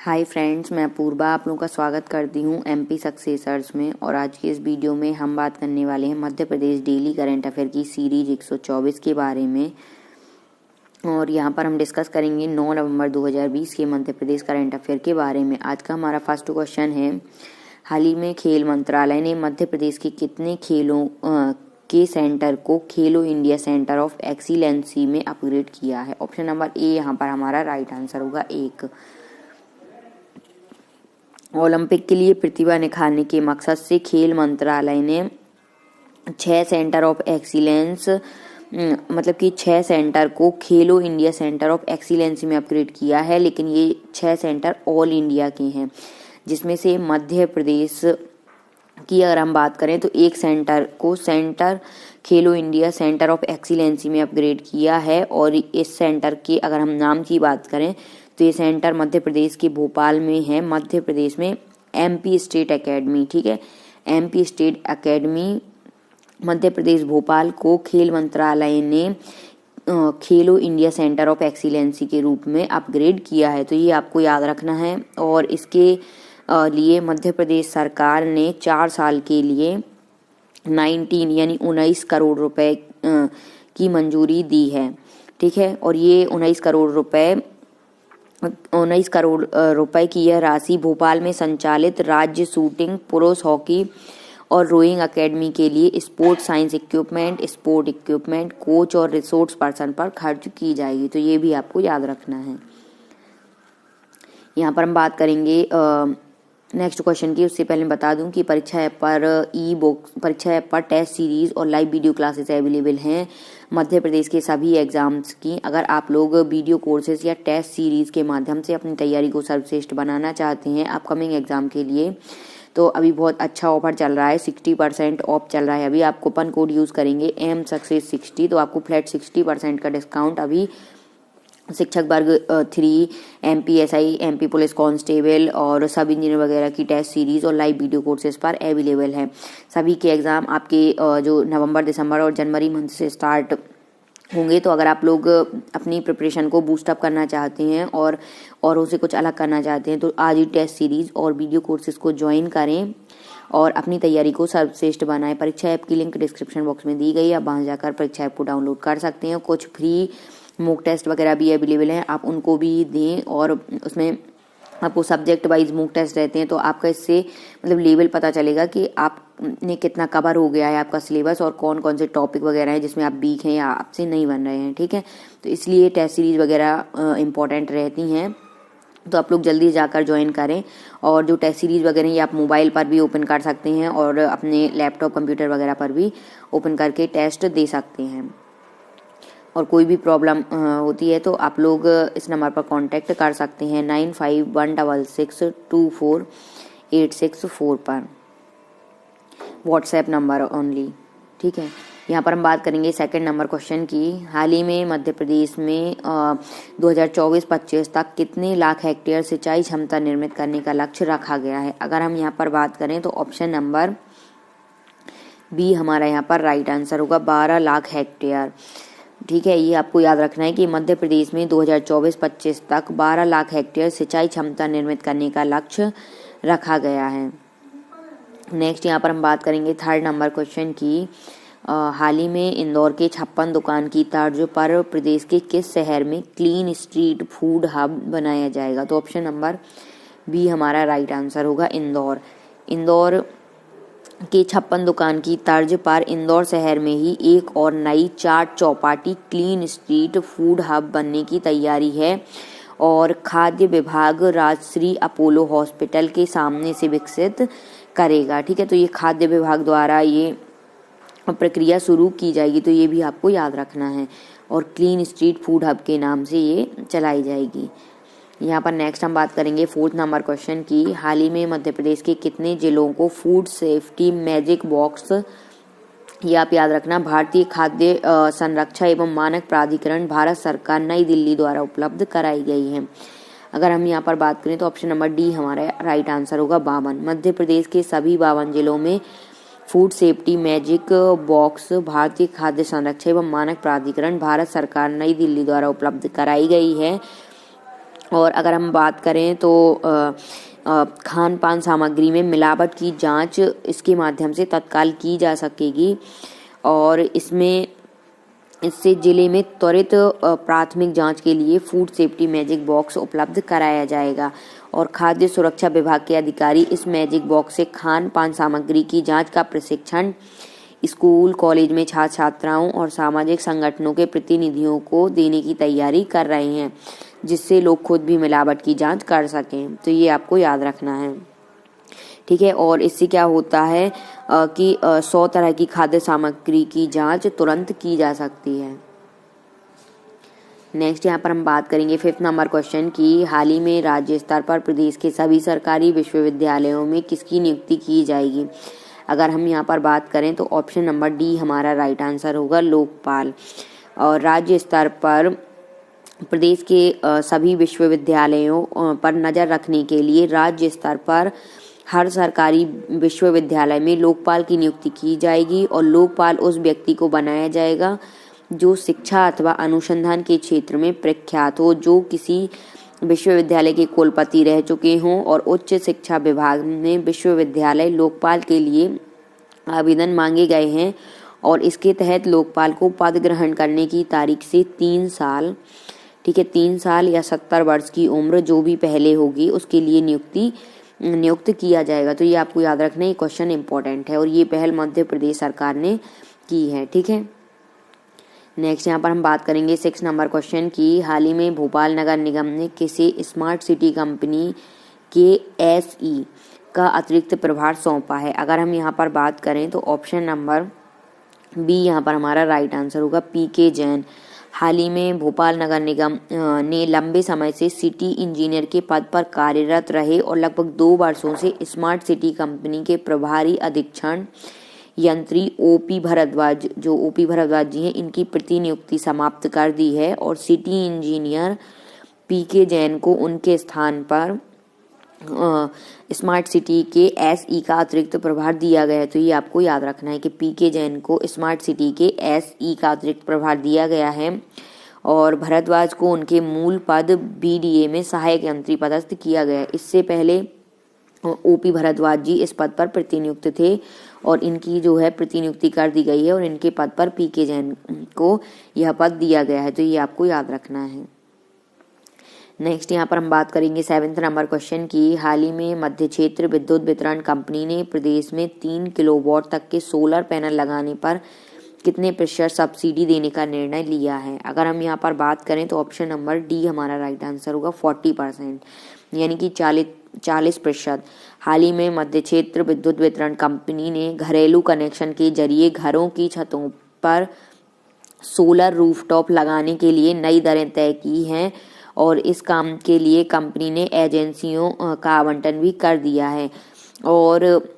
Hi friends, मैं अपूर्वा आप लोगों का स्वागत करती हूँ एमपी सक्सेसर्स में। और आज के इस वीडियो में हम बात करने वाले हैं Madhya Pradesh daily current affair की सीरीज 124 के बारे में। और यहाँ पर हम डिस्कस करेंगे 9 नवंबर 2020 के मध्य प्रदेश करंट अफेयर के बारे में। आज का हमारा फर्स्ट क्वेश्चन है, हाल ही में खेल मंत्रालय ने मध्य प्रदेश के कितने खेलों के सेंटर को खेलो इंडिया सेंटर ऑफ एक्सीलेंसी में अपग्रेड किया है? ऑप्शन नंबर ए यहाँ पर हमारा राइट आंसर होगा 1। ओलंपिक के लिए प्रतिभा निखारने के मकसद से खेल मंत्रालय ने 6 सेंटर ऑफ एक्सीलेंस मतलब कि 6 सेंटर को खेलो इंडिया सेंटर ऑफ एक्सीलेंस में अपग्रेड किया है। लेकिन ये 6 सेंटर ऑल इंडिया के हैं, जिसमें से मध्य प्रदेश की अगर हम बात करें तो एक सेंटर को centre Khelo India centre of excellency में अपग्रेड किया है। और इस सेंटर के अगर हम नाम की बात करें तो ये सेंटर मध्य प्रदेश के भोपाल में है। मध्य प्रदेश में एमपी स्टेट एकेडमी, ठीक है, MP state academy Madhya Pradesh Bhopal को खेल मंत्रालय ने खेलो इंडिया सेंटर ऑफ एक्सीलेंसी के रूप में अपग्रेड किया है। तो ये आपको याद रखना है। और इसके लिए मध्य प्रदेश सरकार ने 4 साल के लिए 19 करोड़ रुपए की मंजूरी दी है, ठीक है। और ये 19 करोड़ रुपए की यह राशि भोपाल में संचालित राज्य शूटिंग, पुरुष हॉकी और रोइंग एकेडमी के लिए sport science equipment, sport equipment, coach और रिसोर्स पर्सन पर खर्च की जाएगी। तो ये भी आपको याद रखना है। यहाँ पर हम बात करेंगे नेक्स्ट क्वेश्चन की। उससे पहले बता दूं कि परीक्षा ऐप पर टेस्ट सीरीज और लाइव वीडियो क्लासेस अवेलेबल हैं मध्य प्रदेश के सभी एग्जाम्स की। अगर आप लोग वीडियो कोर्सेज या टेस्ट सीरीज के माध्यम से अपनी तैयारी को सर्वश्रेष्ठ बनाना चाहते हैं अपकमिंग एग्जाम के लिए, तो अभी बहुत अच्छा ऑफर चल रहा है, 60% ऑफ चल रहा है। अभी आप कूपन कोड यूज़ करेंगे MSUCCESS60 तो आपको फ्लैट 60% का डिस्काउंट अभी शिक्षक वर्ग 3, MPSI, MP पुलिस कांस्टेबल और सब इंजीनियर वगैरह की टेस्ट सीरीज और लाइव वीडियो कोर्सेज पर अवेलेबल है। सभी के एग्जाम आपके जो नवंबर, दिसंबर और जनवरी मंथ से स्टार्ट होंगे। तो अगर आप लोग अपनी प्रिपरेशन को बूस्टअप करना चाहते हैं और उसे कुछ अलग करना चाहते हैं तो आज ही टेस्ट सीरीज और वीडियो कोर्सेज को ज्वाइन करें और अपनी तैयारी को सर्वश्रेष्ठ बनाएं। परीक्षा ऐप की लिंक डिस्क्रिप्शन बॉक्स में दी गई है, आप वहां जाकर परीक्षा ऐप को डाउनलोड कर सकते हैं। कुछ फ्री मॉक टेस्ट वगैरह भी अवेलेबल हैं, आप उनको भी दें। और उसमें आपको सब्जेक्ट वाइज मॉक टेस्ट रहते हैं, तो आपका इससे मतलब लेवल पता चलेगा कि आपने कितना कवर हो गया है आपका सिलेबस और कौन कौन से टॉपिक वगैरह हैं जिसमें आप वीक हैं या आपसे नहीं बन रहे हैं, ठीक है। तो इसलिए टेस्ट सीरीज वगैरह इंपॉर्टेंट रहती हैं, तो आप लोग जल्दी जाकर ज्वाइन करें। और जो टेस्ट सीरीज वगैरह ये आप मोबाइल पर भी ओपन कर सकते हैं और अपने लैपटॉप कंप्यूटर वगैरह पर भी ओपन करके टेस्ट दे सकते हैं। और कोई भी प्रॉब्लम होती है तो आप लोग इस नंबर पर कांटेक्ट कर सकते हैं 9516624864 पर, व्हाट्सएप नंबर ओनली, ठीक है। यहाँ पर हम बात करेंगे सेकंड नंबर क्वेश्चन की। हाल ही में मध्य प्रदेश में 2024-25 तक कितने लाख हेक्टेयर सिंचाई क्षमता निर्मित करने का लक्ष्य रखा गया है? अगर हम यहाँ पर बात करें तो ऑप्शन नंबर बी हमारा यहाँ पर राइट आंसर होगा, 12 लाख हेक्टेयर, ठीक है। ये आपको याद रखना है कि मध्य प्रदेश में 2024-25 तक 12 लाख हेक्टेयर सिंचाई क्षमता निर्मित करने का लक्ष्य रखा गया है। नेक्स्ट यहाँ पर हम बात करेंगे थर्ड नंबर क्वेश्चन की। हाल ही में इंदौर के 56 दुकान की तर्ज पर प्रदेश के किस शहर में क्लीन स्ट्रीट फूड हब बनाया जाएगा? तो ऑप्शन नंबर बी हमारा राइट आंसर होगा, इंदौर के 56 दुकान की तर्ज पर इंदौर शहर में ही एक और नई चाट चौपाटी क्लीन स्ट्रीट फूड हब बनने की तैयारी है और खाद्य विभाग राजश्री अपोलो हॉस्पिटल के सामने से विकसित करेगा, ठीक है। तो ये खाद्य विभाग द्वारा ये प्रक्रिया शुरू की जाएगी, तो ये भी आपको याद रखना है। और क्लीन स्ट्रीट फूड हब के नाम से ये चलाई जाएगी। यहाँ पर नेक्स्ट हम बात करेंगे फोर्थ नंबर क्वेश्चन की। हाल ही में मध्य प्रदेश के कितने जिलों को फूड सेफ्टी मैजिक बॉक्स, ये आप याद रखना, भारतीय खाद्य संरक्षा एवं मानक प्राधिकरण भारत सरकार नई दिल्ली द्वारा उपलब्ध कराई गई है? अगर हम यहाँ पर बात करें तो ऑप्शन नंबर डी हमारा राइट आंसर होगा, 52। मध्य प्रदेश के सभी 52 जिलों में फूड सेफ्टी मैजिक बॉक्स भारतीय खाद्य संरक्षा एवं मानक प्राधिकरण भारत सरकार नई दिल्ली द्वारा उपलब्ध कराई गई है। और अगर हम बात करें तो खान पान सामग्री में मिलावट की जांच इसके माध्यम से तत्काल की जा सकेगी और इससे जिले में त्वरित प्राथमिक जांच के लिए फूड सेफ्टी मैजिक बॉक्स उपलब्ध कराया जाएगा और खाद्य सुरक्षा विभाग के अधिकारी इस मैजिक बॉक्स से खान पान सामग्री की जांच का प्रशिक्षण स्कूल कॉलेज में छात्र छात्राओं और सामाजिक संगठनों के प्रतिनिधियों को देने की तैयारी कर रहे हैं, जिससे लोग खुद भी मिलावट की जांच कर सकें। तो ये आपको याद रखना है, ठीक है। और इससे क्या होता है कि 100 तरह की खाद्य सामग्री की जांच तुरंत की जा सकती है। नेक्स्ट यहाँ पर हम बात करेंगे 5th नंबर क्वेश्चन की हाल ही में राज्य स्तर पर प्रदेश के सभी सरकारी विश्वविद्यालयों में किसकी नियुक्ति की जाएगी। अगर हम यहाँ पर बात करें तो ऑप्शन नंबर डी हमारा राइट आंसर होगा, लोकपाल। और राज्य स्तर पर प्रदेश के सभी विश्वविद्यालयों पर नज़र रखने के लिए राज्य स्तर पर हर सरकारी विश्वविद्यालय में लोकपाल की नियुक्ति की जाएगी और लोकपाल उस व्यक्ति को बनाया जाएगा जो शिक्षा अथवा अनुसंधान के क्षेत्र में प्रख्यात हो, जो किसी विश्वविद्यालय के कुलपति रह चुके हों और उच्च शिक्षा विभाग में विश्वविद्यालय लोकपाल के लिए आवेदन मांगे गए हैं और इसके तहत लोकपाल को पद ग्रहण करने की तारीख से 3 साल, ठीक है, 3 साल या 70 वर्ष की उम्र जो भी पहले होगी उसके लिए नियुक्त किया जाएगा। तो ये आपको याद रखना, ये क्वेश्चन इंपॉर्टेंट है और ये पहल मध्य प्रदेश सरकार ने की है, ठीक है। नेक्स्ट यहाँ पर हम बात करेंगे 6 नंबर क्वेश्चन की हाल ही में भोपाल नगर निगम ने किसी स्मार्ट सिटी कंपनी के SE का अतिरिक्त प्रभार सौंपा है। अगर हम यहाँ पर बात करें तो ऑप्शन नंबर बी यहाँ पर हमारा राइट आंसर होगा, PK जैन। हाल ही में भोपाल नगर निगम ने लंबे समय से सिटी इंजीनियर के पद पर कार्यरत रहे और लगभग 2 वर्षों से स्मार्ट सिटी कंपनी के प्रभारी अधीक्षण यंत्री OP भारद्वाज, जो OP भारद्वाज जी हैं, इनकी प्रतिनियुक्ति समाप्त कर दी है और सिटी इंजीनियर PK जैन को उनके स्थान पर स्मार्ट सिटी के SE का अतिरिक्त प्रभार दिया गया है। तो ये आपको याद रखना है कि PK जैन को स्मार्ट सिटी के SE का अतिरिक्त प्रभार दिया गया है और भारद्वाज को उनके मूल पद BDA में सहायक यंत्री पदस्थ किया गया है। इससे पहले OP भारद्वाज जी इस पद पर प्रतिनियुक्त थे और इनकी जो है प्रतिनियुक्ति कर दी गई है और इनके पद पर PK जैन को यह पद दिया गया है। तो ये आपको याद रखना है। नेक्स्ट यहाँ पर हम बात करेंगे 7th नंबर क्वेश्चन की हाल ही में मध्य क्षेत्र विद्युत वितरण कंपनी ने प्रदेश में 3 किलोवाट तक के सोलर पैनल लगाने पर कितने प्रतिशत सब्सिडी देने का निर्णय लिया है। अगर हम यहाँ पर बात करें तो ऑप्शन नंबर डी हमारा राइट आंसर होगा, 40%, यानी कि 40%। हाल ही में मध्य क्षेत्र विद्युत वितरण कंपनी ने घरेलू कनेक्शन के जरिए घरों की छतों पर सोलर रूफटॉप लगाने के लिए नई दरें तय की हैं और इस काम के लिए कंपनी ने एजेंसियों का आवंटन भी कर दिया है। और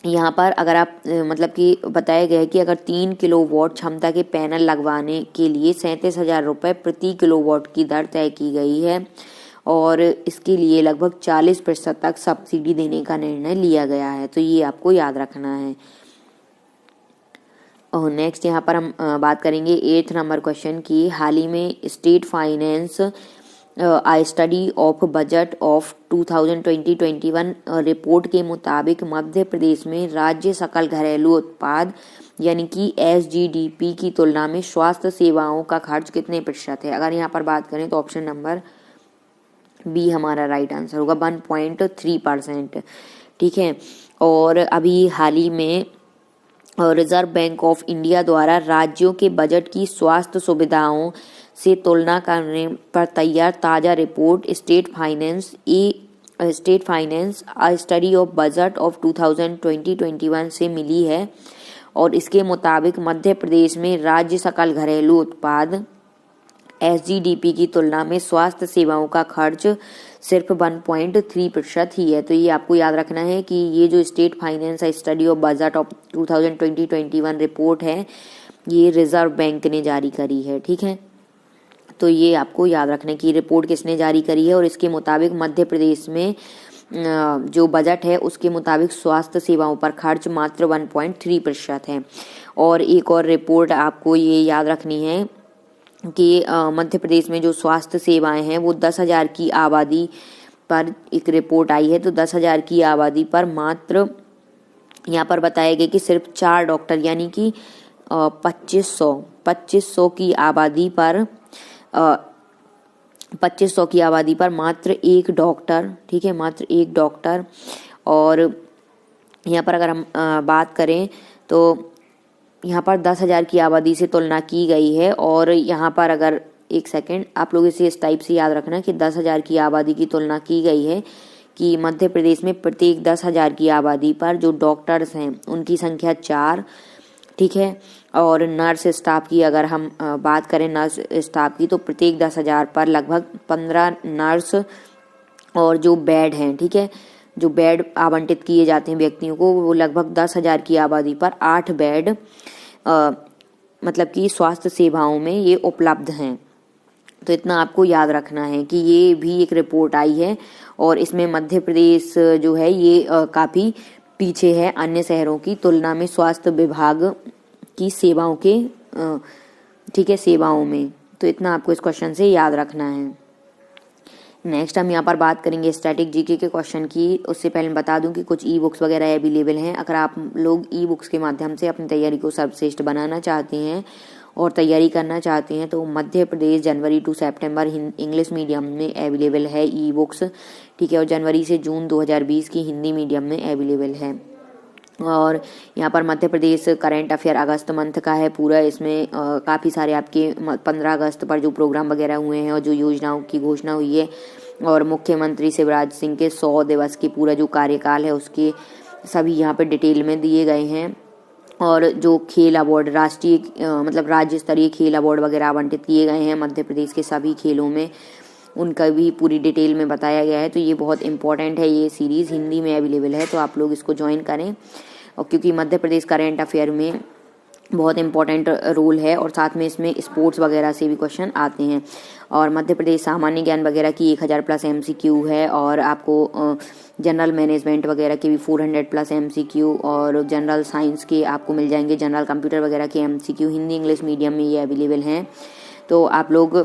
यहाँ पर अगर आप मतलब कि बताया गया है कि अगर 3 किलोवाट क्षमता के पैनल लगवाने के लिए 37,000 रुपये प्रति किलोवाट की दर तय की गई है और इसके लिए लगभग 40% तक सब्सिडी देने का निर्णय लिया गया है। तो ये आपको याद रखना है। और नेक्स्ट यहाँ पर हम बात करेंगे 8th नंबर क्वेश्चन की हाल ही में state finance I study of budget of 2020-21 report के मुताबिक मध्य प्रदेश में राज्य सकल घरेलू उत्पाद यानी कि SGDP की तुलना में स्वास्थ्य सेवाओं का खर्च कितने प्रतिशत है। अगर यहाँ पर बात करें तो ऑप्शन नंबर बी हमारा राइट आंसर होगा, 1.3%, ठीक है। और अभी हाल ही में रिजर्व बैंक ऑफ इंडिया द्वारा राज्यों के बजट की स्वास्थ्य सुविधाओं से तुलना करने पर तैयार ताज़ा report state finance a study of budget of 2020-21 से मिली है और इसके मुताबिक मध्य प्रदेश में राज्य सकल घरेलू उत्पाद SGDP की तुलना में स्वास्थ्य सेवाओं का खर्च सिर्फ 1.3% ही है। तो ये आपको याद रखना है कि ये जो state finance study of budget of 2020-21 report है ये रिजर्व बैंक ने जारी करी है, ठीक है। तो ये आपको याद रखना है कि रिपोर्ट किसने जारी करी है और इसके मुताबिक मध्य प्रदेश में जो बजट है उसके मुताबिक स्वास्थ्य सेवाओं पर खर्च मात्र 1.3% है। और एक और रिपोर्ट आपको ये याद रखनी है कि मध्य प्रदेश में जो स्वास्थ्य सेवाएं हैं वो 10,000 की आबादी पर एक रिपोर्ट आई है, तो 10,000 की आबादी पर मात्र यहाँ पर बताया गया कि सिर्फ 4 डॉक्टर, यानी कि 2500 की आबादी पर 2500 की आबादी पर मात्र एक डॉक्टर, ठीक है, मात्र एक डॉक्टर। और यहाँ पर अगर हम बात करें तो यहाँ पर 10,000 की आबादी से तुलना की गई है। और यहाँ पर अगर एक सेकेंड आप लोग इसे इस टाइप से याद रखना कि 10,000 की आबादी की तुलना की गई है कि मध्य प्रदेश में प्रत्येक 10,000 की आबादी पर जो डॉक्टर्स हैं उनकी संख्या 4, ठीक है। और नर्स स्टाफ की अगर हम बात करें नर्स स्टाफ की, तो प्रत्येक 10,000 पर लगभग 15 नर्स, और जो बेड हैं, ठीक है, जो बेड आवंटित किए जाते हैं व्यक्तियों को, वो लगभग 10,000 की आबादी पर 8 बेड मतलब कि स्वास्थ्य सेवाओं में ये उपलब्ध हैं। तो इतना आपको याद रखना है कि ये भी एक रिपोर्ट आई है और इसमें मध्य प्रदेश जो है ये काफ़ी पीछे है अन्य शहरों की तुलना में स्वास्थ्य विभाग की सेवाओं के, ठीक है, सेवाओं में। तो इतना आपको इस क्वेश्चन से याद रखना है। नेक्स्ट हम यहाँ पर बात करेंगे स्टैटिक जीके के क्वेश्चन की। उससे पहले बता दूं कि कुछ ई बुक्स वगैरह अवेलेबल हैं। अगर आप लोग ई बुक्स के माध्यम से अपनी तैयारी को सर्वश्रेष्ठ बनाना चाहते हैं और तैयारी करना चाहते हैं तो मध्य प्रदेश जनवरी टू सितंबर इंग्लिश मीडियम में अवेलेबल है ई बुक्स, ठीक है, और जनवरी से जून 2020 की हिंदी मीडियम में अवेलेबल है। और यहाँ पर मध्य प्रदेश करंट अफेयर अगस्त मंथ का है पूरा। इसमें काफ़ी सारे आपके 15 अगस्त पर जो प्रोग्राम वगैरह हुए हैं और जो योजनाओं की घोषणा हुई है, और मुख्यमंत्री शिवराज सिंह के 100 दिवस के पूरा जो कार्यकाल है उसके सभी यहाँ पर डिटेल में दिए गए हैं। और जो खेल अवार्ड, राष्ट्रीय मतलब राज्य स्तरीय खेल अवार्ड वगैरह आवंटित किए गए हैं मध्य प्रदेश के सभी खेलों में, उनका भी पूरी डिटेल में बताया गया है। तो ये बहुत इंपॉर्टेंट है, ये सीरीज़ हिंदी में अवेलेबल है, तो आप लोग इसको ज्वाइन करें। और क्योंकि मध्य प्रदेश करंट अफेयर में बहुत इंपॉर्टेंट रोल है और साथ में इसमें स्पोर्ट्स वगैरह से भी क्वेश्चन आते हैं। और मध्य प्रदेश सामान्य ज्ञान वगैरह की 1000+ MCQ है, और आपको जनरल मैनेजमेंट वगैरह के भी 400+ MCQ, और जनरल साइंस के आपको मिल जाएंगे, जनरल कंप्यूटर वगैरह के MCQ हिंदी इंग्लिश मीडियम में ये अवेलेबल हैं। तो आप लोग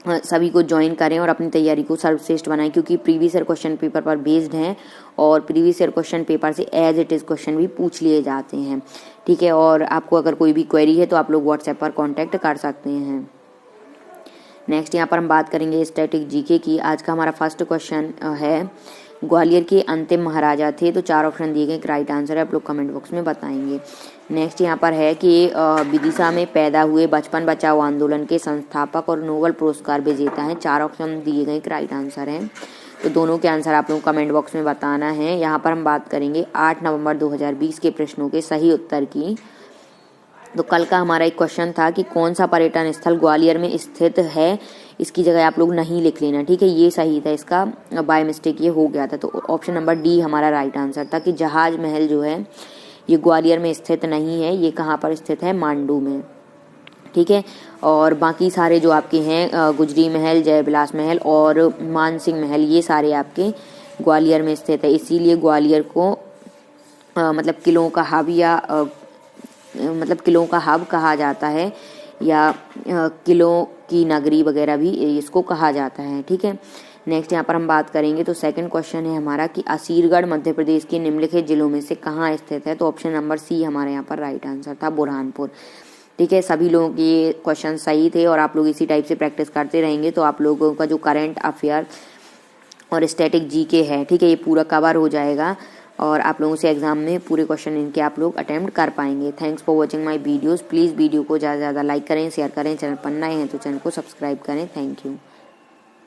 सभी को ज्वाइन करें और अपनी तैयारी को सर्वश्रेष्ठ बनाएं, क्योंकि प्रीवियस ईयर क्वेश्चन पेपर पर बेस्ड हैं और प्रीवियस ईयर क्वेश्चन पेपर से एज इट इज़ क्वेश्चन भी पूछ लिए जाते हैं, ठीक है। और आपको अगर कोई भी क्वेरी है तो आप लोग व्हाट्सएप पर कांटेक्ट कर सकते हैं। नेक्स्ट यहाँ पर हम बात करेंगे स्टैटिक जीके की। आज का हमारा फर्स्ट क्वेश्चन है, ग्वालियर के अंतिम महाराजा थे, तो 4 ऑप्शन दिए गए, राइट आंसर है, आप लोग कमेंट बॉक्स में बताएंगे। नेक्स्ट यहाँ पर है कि विदिशा में पैदा हुए बचपन बचाओ आंदोलन के संस्थापक और नोबेल पुरस्कार विजेता हैं, 4 ऑप्शन दिए गए, राइट आंसर है। तो दोनों के आंसर आप लोग कमेंट बॉक्स में बताना है। यहाँ पर हम बात करेंगे 8 नवंबर 2020 के प्रश्नों के सही उत्तर की। तो कल का हमारा एक क्वेश्चन था कि कौन सा पर्यटन स्थल ग्वालियर में स्थित है, इसकी जगह आप लोग नहीं लिख लेना, ठीक है, ये सही था, इसका बाय मिस्टेक ये हो गया था। तो ऑप्शन नंबर डी हमारा राइट आंसर था कि जहाज महल जो है ये ग्वालियर में स्थित नहीं है, ये कहाँ पर स्थित है, मांडू में, ठीक है। और बाकी सारे जो आपके हैं गुजरी महल, जयविलास महल और मानसिंह महल, ये सारे आपके ग्वालियर में स्थित है। इसीलिए ग्वालियर को मतलब किलों का हब या मतलब किलों का हब कहा जाता है, या किलों की नगरी वगैरह भी इसको कहा जाता है, ठीक है। नेक्स्ट यहाँ पर हम बात करेंगे तो सेकंड क्वेश्चन है हमारा कि असीरगढ़ मध्य प्रदेश के निम्नलिखित जिलों में से कहाँ स्थित है, तो ऑप्शन नंबर सी हमारे यहाँ पर राइट आंसर था, बुरहानपुर, ठीक है। सभी लोगों के ये क्वेश्चन सही थे और आप लोग इसी टाइप से प्रैक्टिस करते रहेंगे तो आप लोगों का जो करंट अफेयर और स्टैटिक जीके है, ठीक है, ये पूरा कवर हो जाएगा और आप लोगों से एग्जाम में पूरे क्वेश्चन इनके आप लोग अटेम्प्ट कर पाएंगे। Thanks for watching my videos. Please video को ज़्यादा से ज़्यादा लाइक करें, शेयर करें, चैनल पर नए हैं तो चैनल को सब्सक्राइब करें। Thank you.